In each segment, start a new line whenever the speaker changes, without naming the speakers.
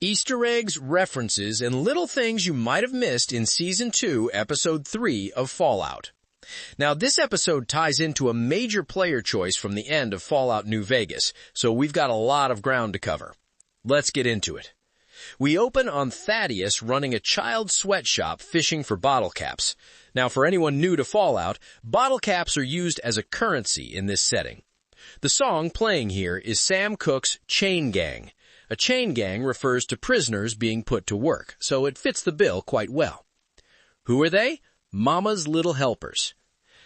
Easter eggs, references, and little things you might have missed in Season 2, Episode 3 of Fallout. Now, this episode ties into a major player choice from the end of Fallout New Vegas, so we've got a lot of ground to cover. Let's get into it. We open on Thaddius running a child sweatshop fishing for bottle caps. Now, for anyone new to Fallout, bottle caps are used as a currency in this setting. The song playing here is Sam Cooke's Chain Gang. A chain gang refers to prisoners being put to work, so it fits the bill quite well. Who are they? Mama's Little Helpers.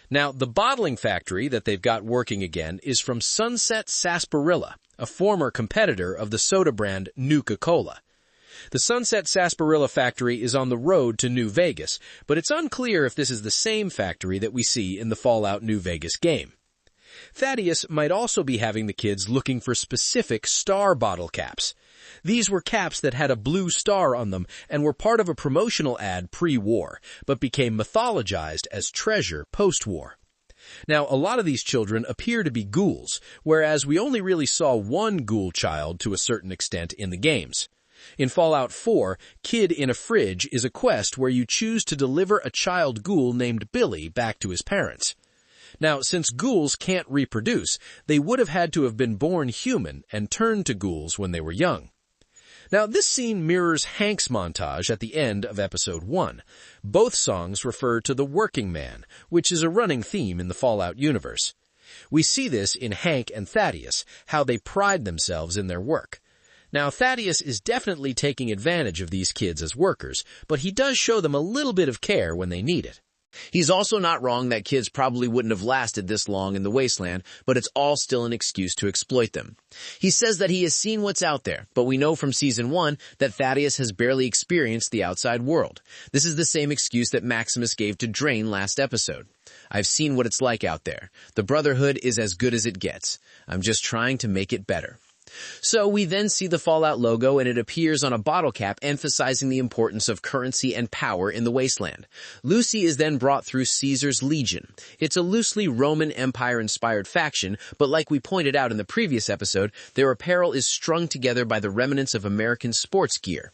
Now, the bottling factory that they've got working again is from Sunset Sarsaparilla, a former competitor of the soda brand Nuka-Cola. The Sunset Sarsaparilla factory is on the road to New Vegas, but it's unclear if this is the same factory that we see in the Fallout New Vegas game. Thaddius might also be having the kids looking for specific star bottle caps. These were caps that had a blue star on them and were part of a promotional ad pre-war, but became mythologized as treasure post-war. Now, a lot of these children appear to be ghouls, whereas we only really saw one ghoul child to a certain extent in the games. In Fallout 4, Kid in a Fridge is a quest where you choose to deliver a child ghoul named Billy back to his parents. Now, since ghouls can't reproduce, they would have had to have been born human and turned to ghouls when they were young. Now, this scene mirrors Hank's montage at the end of Episode 1. Both songs refer to the working man, which is a running theme in the Fallout universe. We see this in Hank and Thaddius, how they pride themselves in their work. Now, Thaddius is definitely taking advantage of these kids as workers, but he does show them a little bit of care when they need it.
He's also not wrong that kids probably wouldn't have lasted this long in the wasteland, but it's all still an excuse to exploit them. He says that he has seen what's out there, but we know from Season 1 that Thaddius has barely experienced the outside world. This is the same excuse that Maximus gave to Drain last episode. I've seen what it's like out there. The Brotherhood is as good as it gets. I'm just trying to make it better. So we then see the Fallout logo and it appears on a bottle cap emphasizing the importance of currency and power in the wasteland. Lucy is then brought through Caesar's Legion. It's a loosely Roman Empire-inspired faction, but like we pointed out in the previous episode, their apparel is strung together by the remnants of American sports gear.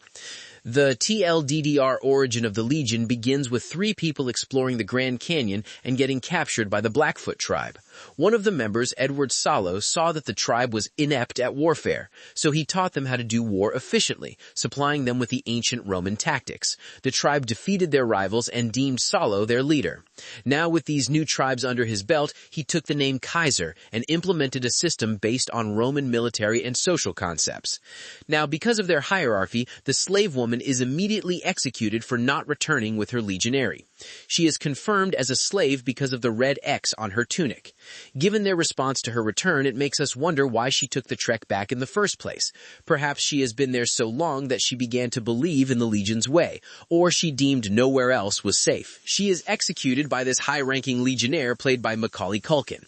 The TLDDR origin of the Legion begins with 3 people exploring the Grand Canyon and getting captured by the Blackfoot tribe. One of the members, Edward Salo, saw that the tribe was inept at warfare, so he taught them how to do war efficiently, supplying them with the ancient Roman tactics. The tribe defeated their rivals and deemed Salo their leader. Now with these new tribes under his belt, he took the name Kaiser and implemented a system based on Roman military and social concepts. Now, because of their hierarchy, the slave woman is immediately executed for not returning with her legionary. She is confirmed as a slave because of the red X on her tunic. Given their response to her return, it makes us wonder why she took the trek back in the first place. Perhaps she has been there so long that she began to believe in the Legion's way, or she deemed nowhere else was safe. She is executed by this high-ranking legionnaire played by Macaulay Culkin.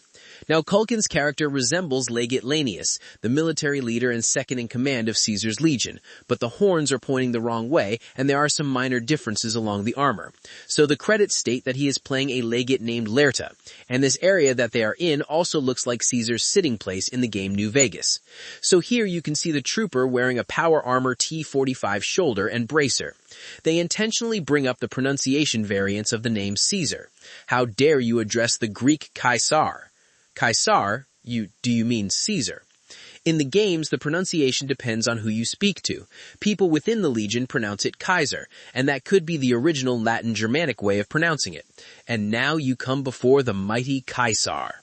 Now, Culkin's character resembles Legate Lanius, the military leader and second-in-command of Caesar's Legion, but the horns are pointing the wrong way, and there are some minor differences along the armor. So the credits state that he is playing a legate named Lerta, and this area that they are in also looks like Caesar's sitting place in the game New Vegas. So here you can see the trooper wearing a power armor T-45 shoulder and bracer. They intentionally bring up the pronunciation variants of the name Caesar. How dare you address the Greek Caesar? Caesar, do you mean Caesar? In the games, the pronunciation depends on who you speak to. People within the Legion pronounce it Kaiser, and that could be the original Latin Germanic way of pronouncing it. And now you come before the mighty Caesar.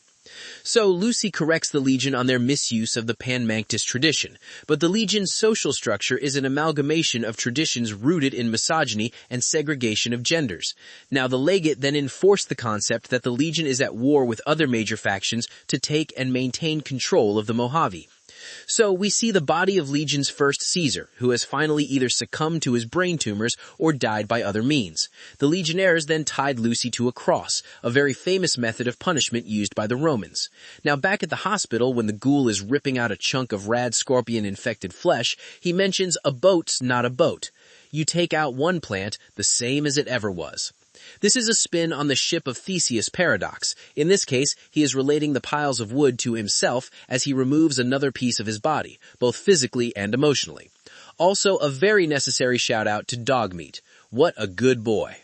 So Lucy corrects the Legion on their misuse of the Pan-Manctus tradition, but the Legion's social structure is an amalgamation of traditions rooted in misogyny and segregation of genders. Now the Legate then enforced the concept that the Legion is at war with other major factions to take and maintain control of the Mojave. So we see the body of Legion's first Caesar, who has finally either succumbed to his brain tumors or died by other means. The Legionnaires then tied Lucy to a cross, a very famous method of punishment used by the Romans. Now back at the hospital, when the ghoul is ripping out a chunk of rad scorpion-infected flesh, he mentions a boat's not a boat. You take out one plant, the same as it ever was. This is a spin on the Ship of Theseus paradox. In this case, he is relating the piles of wood to himself as he removes another piece of his body, both physically and emotionally. Also, a very necessary shout out to Dogmeat. What a good boy.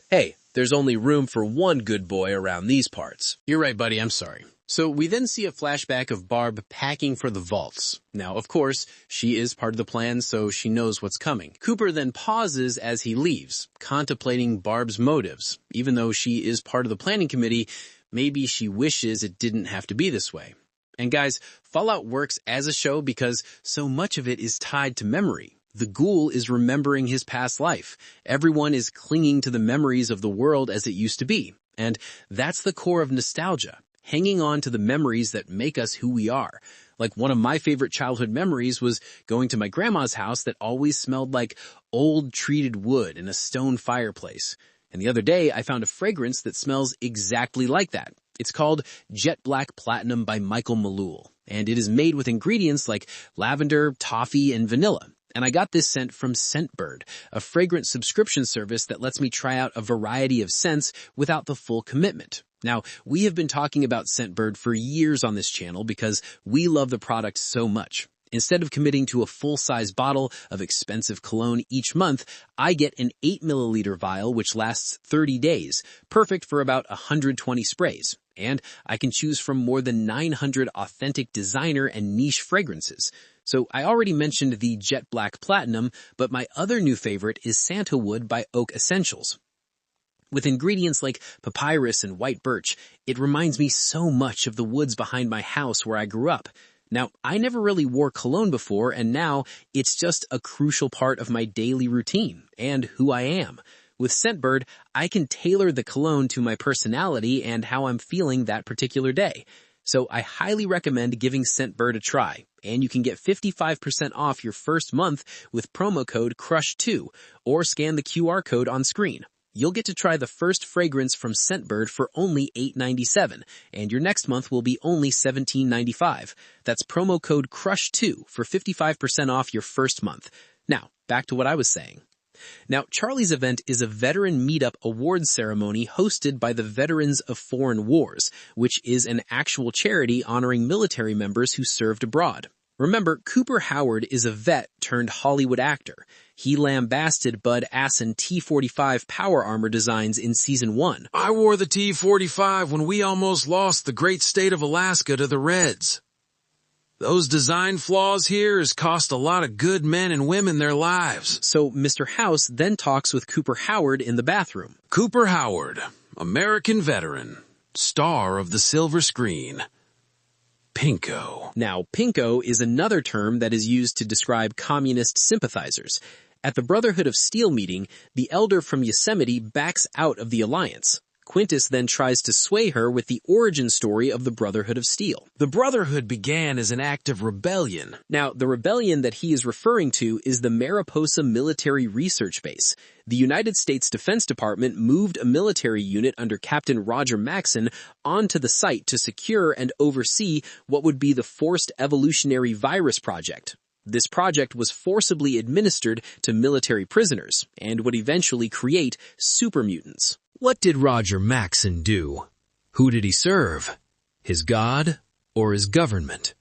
Hey, there's only room for one good boy around these parts.
You're right, buddy, I'm sorry. So we then see a flashback of Barb packing for the vaults. Now, of course, she is part of the plan, so she knows what's coming. Cooper then pauses as he leaves, contemplating Barb's motives. Even though she is part of the planning committee, maybe she wishes it didn't have to be this way. And guys, Fallout works as a show because so much of it is tied to memory. The ghoul is remembering his past life. Everyone is clinging to the memories of the world as it used to be. And that's the core of nostalgia. Hanging on to the memories that make us who we are. Like one of my favorite childhood memories was going to my grandma's house that always smelled like old treated wood in a stone fireplace. And the other day I found a fragrance that smells exactly like that. It's called Jet Black Platinum by Michael Malul. And it is made with ingredients like lavender, toffee, and vanilla. And I got this scent from Scentbird, a fragrance subscription service that lets me try out a variety of scents without the full commitment. Now, we have been talking about Scentbird for years on this channel because we love the product so much. Instead of committing to a full-size bottle of expensive cologne each month, I get an 8 milliliter vial which lasts 30 days, perfect for about 120 sprays. And I can choose from more than 900 authentic designer and niche fragrances. So I already mentioned the Jet Black Platinum, but my other new favorite is Santa Wood by Oak Essentials. With ingredients like papyrus and white birch, it reminds me so much of the woods behind my house where I grew up. Now, I never really wore cologne before, and now it's just a crucial part of my daily routine and who I am. With Scentbird, I can tailor the cologne to my personality and how I'm feeling that particular day. So I highly recommend giving Scentbird a try, and you can get 55% off your first month with promo code CRUSH2, or scan the QR code on screen. You'll get to try the first fragrance from Scentbird for only $8.97, and your next month will be only $17.95. That's promo code CRUSH2 for 55% off your first month. Now, back to what I was saying. Now, Charlie's event is a veteran meetup awards ceremony hosted by the Veterans of Foreign Wars, which is an actual charity honoring military members who served abroad. Remember, Cooper Howard is a vet turned Hollywood actor. He lambasted Bud Assen T-45 power armor designs in Season 1.
I wore the T-45 when we almost lost the great state of Alaska to the Reds. Those design flaws here has cost a lot of good men and women their lives.
So Mr. House then talks with Cooper Howard in the bathroom.
Cooper Howard, American veteran, star of the silver screen. Pinko.
Now, Pinko is another term that is used to describe communist sympathizers. At the Brotherhood of Steel meeting, the elder from Yosemite backs out of the alliance. Quintus then tries to sway her with the origin story of the Brotherhood of Steel.
The Brotherhood began as an act of rebellion.
Now, the rebellion that he is referring to is the Mariposa Military Research Base. The United States Defense Department moved a military unit under Captain Roger Maxson onto the site to secure and oversee what would be the Forced Evolutionary Virus Project. This project was forcibly administered to military prisoners and would eventually create super mutants.
What did Roger Maxson do? Who did he serve? His god or his government?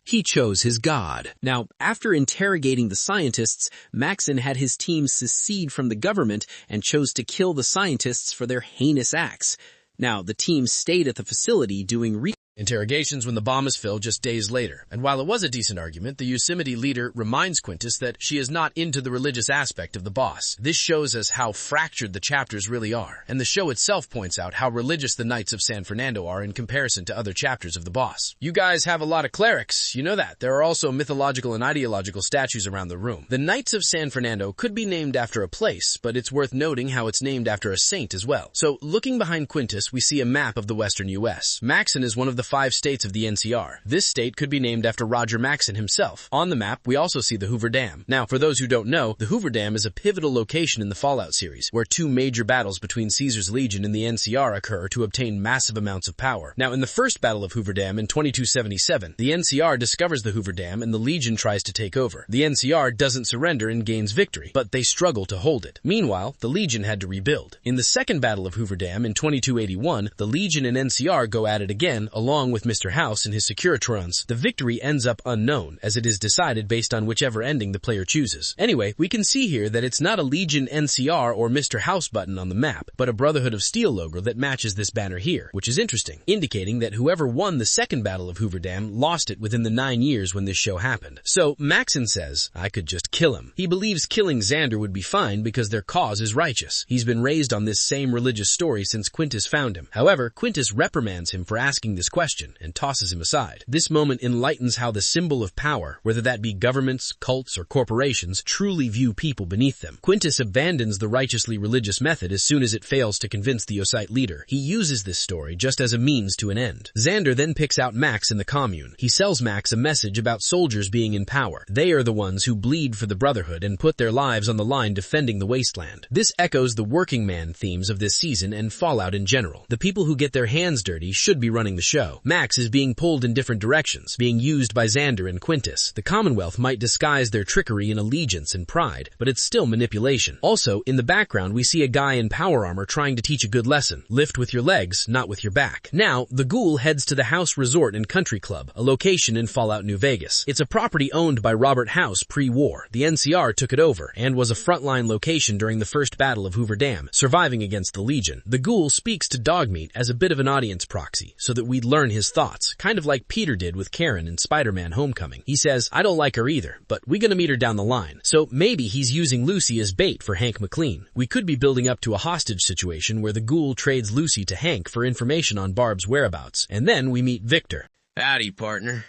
He chose his god.
Now, after interrogating the scientists, Maxson had his team secede from the government and chose to kill the scientists for their heinous acts. Now, the team stayed at the facility doing
interrogations when the bomb is filled just days later. And while it was a decent argument, the Yosemite leader reminds Quintus that she is not into the religious aspect of the boss. This shows us how fractured the chapters really are, and the show itself points out how religious the Knights of San Fernando are in comparison to other chapters of the boss. You guys have a lot of clerics, you know that. There are also mythological and ideological statues around the room. The Knights of San Fernando could be named after a place, but it's worth noting how it's named after a saint as well. So, looking behind Quintus, we see a map of the western U.S. Maxson is one of the 5 states of the NCR. This state could be named after Roger Maxson himself. On the map, we also see the Hoover Dam. Now, for those who don't know, the Hoover Dam is a pivotal location in the Fallout series, where 2 major battles between Caesar's Legion and the NCR occur to obtain massive amounts of power. Now, in the first Battle of Hoover Dam in 2277, the NCR discovers the Hoover Dam and the Legion tries to take over. The NCR doesn't surrender and gains victory, but they struggle to hold it. Meanwhile, the Legion had to rebuild. In the second Battle of Hoover Dam in 2281, the Legion and NCR go at it again, along along with Mr. House and his Securitrons, the victory ends up unknown, as it is decided based on whichever ending the player chooses. Anyway, we can see here that it's not a Legion NCR or Mr. House button on the map, but a Brotherhood of Steel logo that matches this banner here, which is interesting, indicating that whoever won the second battle of Hoover Dam lost it within the 9 years when this show happened. So, Maximus says, I could just kill him. He believes killing Xander would be fine because their cause is righteous. He's been raised on this same religious story since Quintus found him. However, Quintus reprimands him for asking this question and tosses him aside. This moment enlightens how the symbol of power, whether that be governments, cults, or corporations, truly view people beneath them. Quintus abandons the righteously religious method as soon as it fails to convince the Osite leader. He uses this story just as a means to an end. Xander then picks out Max in the commune. He sells Max a message about soldiers being in power. They are the ones who bleed for the Brotherhood and put their lives on the line defending the wasteland. This echoes the working man themes of this season and Fallout in general. The people who get their hands dirty should be running the show. Max is being pulled in different directions, being used by Xander and Quintus. The Commonwealth might disguise their trickery in allegiance and pride, but it's still manipulation. Also, in the background we see a guy in power armor trying to teach a good lesson. Lift with your legs, not with your back. Now, the Ghoul heads to the House Resort and Country Club, a location in Fallout New Vegas. It's a property owned by Robert House pre-war. The NCR took it over, and was a frontline location during the first battle of Hoover Dam, surviving against the Legion. The Ghoul speaks to Dogmeat as a bit of an audience proxy, so that we'd learn his thoughts, kind of like Peter did with Karen in Spider-Man Homecoming. He says, I don't like her either, but we gonna meet her down the line. So maybe he's using Lucy as bait for Hank McLean. We could be building up to a hostage situation where the Ghoul trades Lucy to Hank for information on Barb's whereabouts. And then we meet Victor.
Howdy, partner.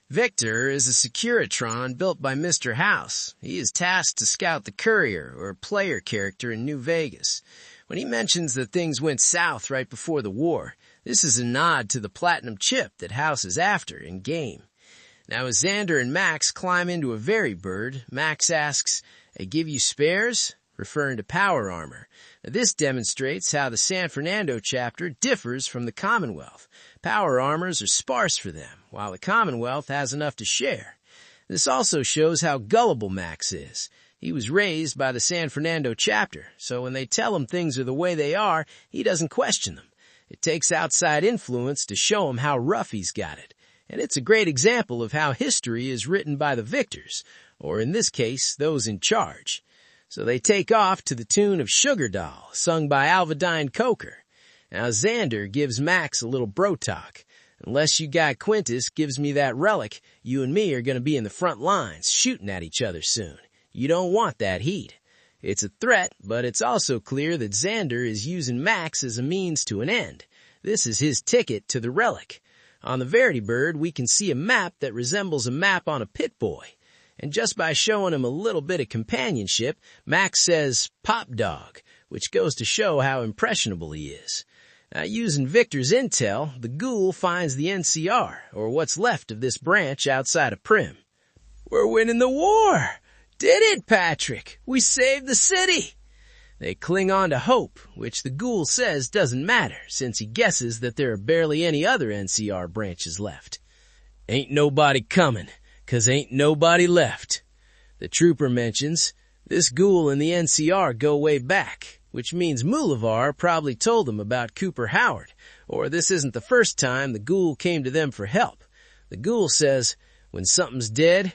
Victor is a Securitron built by Mr. House. He is tasked to scout the courier, or player character in New Vegas. When he mentions that things went south right before the war, this is a nod to the platinum chip that House is after in-game. Now as Xander and Max climb into a Veribird, Max asks, I give you spares? Referring to power armor. Now, this demonstrates how the San Fernando chapter differs from the Commonwealth. Power armors are sparse for them, while the Commonwealth has enough to share. This also shows how gullible Max is. He was raised by the San Fernando chapter, so when they tell him things are the way they are, he doesn't question them. It takes outside influence to show him how rough he's got it. And it's a great example of how history is written by the victors, or in this case, those in charge. So they take off to the tune of Sugar Doll, sung by Alvidine Coker. Now Xander gives Max a little bro talk. Unless you got Quintus gives me that relic, you and me are going to be in the front lines, shooting at each other soon. You don't want that heat. It's a threat, but it's also clear that Xander is using Max as a means to an end. This is his ticket to the relic. On the Veribird, we can see a map that resembles a map on a Pit-Boy. And just by showing him a little bit of companionship, Max says, Pop Dog, which goes to show how impressionable he is. Now, using Victor's intel, the Ghoul finds the NCR, or what's left of this branch outside of Prim. We're winning the war! Did it, Patrick! We saved the city! They cling on to hope, which the Ghoul says doesn't matter, since he guesses that there are barely any other NCR branches left. Ain't nobody coming, 'cause ain't nobody left. The trooper mentions, this Ghoul and the NCR go way back, which means Moolivar probably told them about Cooper Howard, or this isn't the first time the Ghoul came to them for help. The Ghoul says, when something's dead,